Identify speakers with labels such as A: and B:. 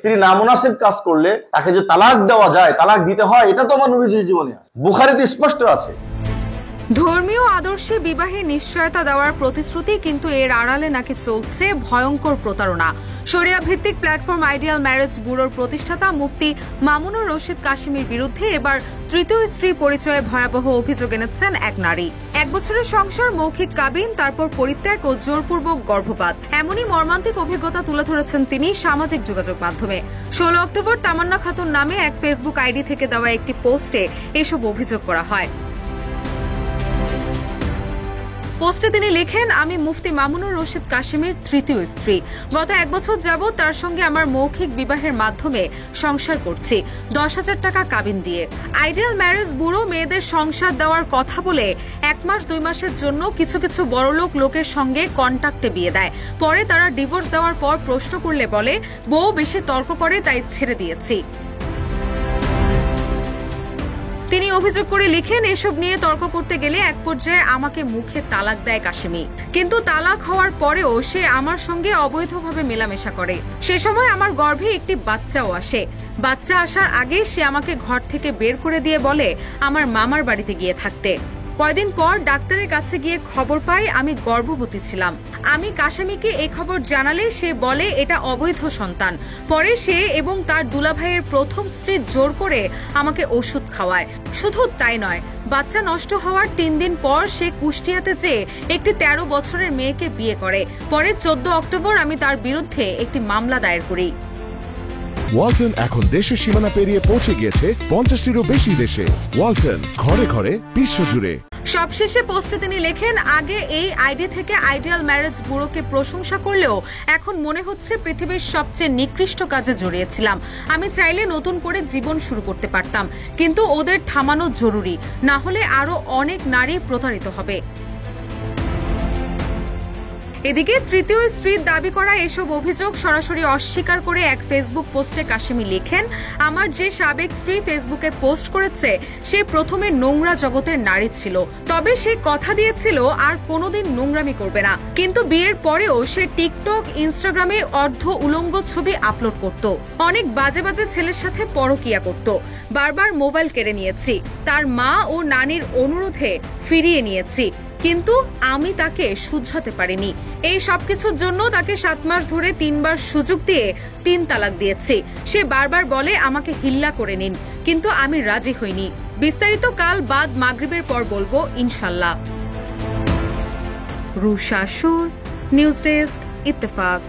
A: স্ত্রী নামুনাসিব কাজ করলে তাকে যে তালাক দেওয়া যায়, তালাক দিতে হয়, এটা তো আমার নবীজির জীবনে আছে, বুখারীতে স্পষ্ট আছে।
B: ধর্মীয় আদর্শে বিবাহে নিশ্চয়তা দেওয়ার প্রতিশ্রুতি, কিন্তু এর আড়ালে নাকি চলছে ভয়ঙ্কর প্রতারণা। শরিয়া ভিত্তিক প্ল্যাটফর্ম আইডিয়াল ম্যারেজ ব্যুরোর প্রতিষ্ঠাতা মুফতি মামুনুর রশিদ কাশিমির বিরুদ্ধে এবার তৃতীয় স্ত্রী পরিচয়ে ভয়াবহ অভিযোগ এনেছেন এক নারী। 1 বছরের সংসার, মৌখিক কাবিন, তারপর পরিত্যাগ ও জোরপূর্বক গর্ভপাত, এমনই মর্মান্তিক অভিজ্ঞতা তুলে ধরেছেন তিনি সামাজিক যোগাযোগ মাধ্যমে। 16 অক্টোবর তামান্না খাতুন নামে এক ফেসবুক আইডি থেকে দেওয়া একটি পোস্টে এসব অভিযোগ করা হয়। পোস্টে তিনি লেখেন, আমি মুফতি মামুনুর রশিদ কাশিমের তৃতীয় স্ত্রী। গত 1 বছর যাবৎ তার সঙ্গে আমার মৌখিক বিবাহের মাধ্যমে সংসার করছি 10,000 টাকা কাবিন দিয়ে। আইডিয়াল ম্যারেজ ব্যুরো মেয়েদের সংসার দেওয়ার কথা বলে 1 মাস 2 মাসের জন্য কিছু কিছু বড়লোক লোকের সঙ্গে কন্টাক্টে বিয়ে দেয়। পরে তারা ডিভোর্স দেওয়ার পর প্রশ্ন করলে বলে বউ বেশি তর্ক করে, তাই ছেড়ে দিয়েছি। তিনি অভিযোগ করে লিখেন, এসব নিয়ে তর্ক করতে গেলে এক পর্যায়ে আমাকে মুখে তালাক দেয় কাশিমি। কিন্তু তালাক হওয়ার পরেও সে আমার সঙ্গে অবৈধভাবে মেলামেশা করে। সে সময় আমার গর্ভে একটি বাচ্চাও আসে। বাচ্চা আসার আগে সে আমাকে ঘর থেকে বের করে দিয়ে বলে আমার মামার বাড়িতে গিয়ে থাকতে। কয়েকদিন পর ডাক্তারের কাছে গিয়ে খবর পাই আমি গর্ভবতী ছিলাম। আমি কাশিমিকে এই খবর জানালে সে বলে এটা অবৈধ সন্তান। পরে সে এবং তার দুলাভাইয়ের প্রথম স্ত্রী জোর করে আমাকে ওষুধ খাওয়ায়। শুধু তাই নয়, বাচ্চা নষ্ট হওয়ার 3 দিন পর সে কুষ্টিয়াতে যেয়ে একটি 13 বছরের মেয়েকে বিয়ে করে। পরে 14 অক্টোবর আমি তার বিরুদ্ধে একটি মামলা দায়ের করি।
C: ওয়ালটন এখন দেশের সীমানা পেরিয়ে পৌঁছে গিয়েছে 50টিরও বেশি দেশে। ওয়ালটন, ঘরে ঘরে, বিশ্বজুড়ে।
B: সবশেষে পোস্টে তিনি লেখেন, আগে এই আইডি থেকে আইডিয়াল ম্যারেজ ব্যুরোকে প্রশংসা করলেও এখন মনে হচ্ছে পৃথিবীর সবচেয়ে নিকৃষ্ট কাজে জড়িয়েছিলাম। আমি চাইলে নতুন করে জীবন শুরু করতে পারতাম, কিন্তু ওদের থামানো জরুরি, না হলে আরো অনেক নারী প্রতারিত হবে। এদিকে তৃতীয় স্ত্রীর দাবি করা এসব অভিযোগ সরাসরি অস্বীকার করে এক ফেসবুক পোস্টে কাশিমি লেখেন, আমার যে সাবেক স্ত্রী ফেসবুকে পোস্ট করেছে সে প্রথমে নোংরা জগতের নারী ছিল, তবে সে কথা দিয়েছিল আর কোনোদিন নোংরামি করবে না। কিন্তু বিয়ের পরেও সে টিকটক, ইনস্টাগ্রামে অর্ধ উলঙ্গ ছবি আপলোড করত, অনেক বাজে বাজে ছেলের সাথে পরকীয়া করত। বারবার মোবাইল কেড়ে নিয়েছি, তার মা ও নানির অনুরোধে ফিরিয়ে নিয়েছি, কিন্তু আমি তাকে শুধরাতে পারিনি। এই সবকিছুর জন্য তাকে 7 মাস ধরে 3 বার সুযোগ দিয়ে 3 তালাক দিয়েছি। সে বারবার বলে আমাকে হিল্লা করে নিন, কিন্তু আমি রাজি হইনি। বিস্তারিত কাল বাদ মাগরিবের পর বলবো ইনশাল্লাহ। রুশা সুর, নিউজ ডেস্ক, ইত্তেফাক।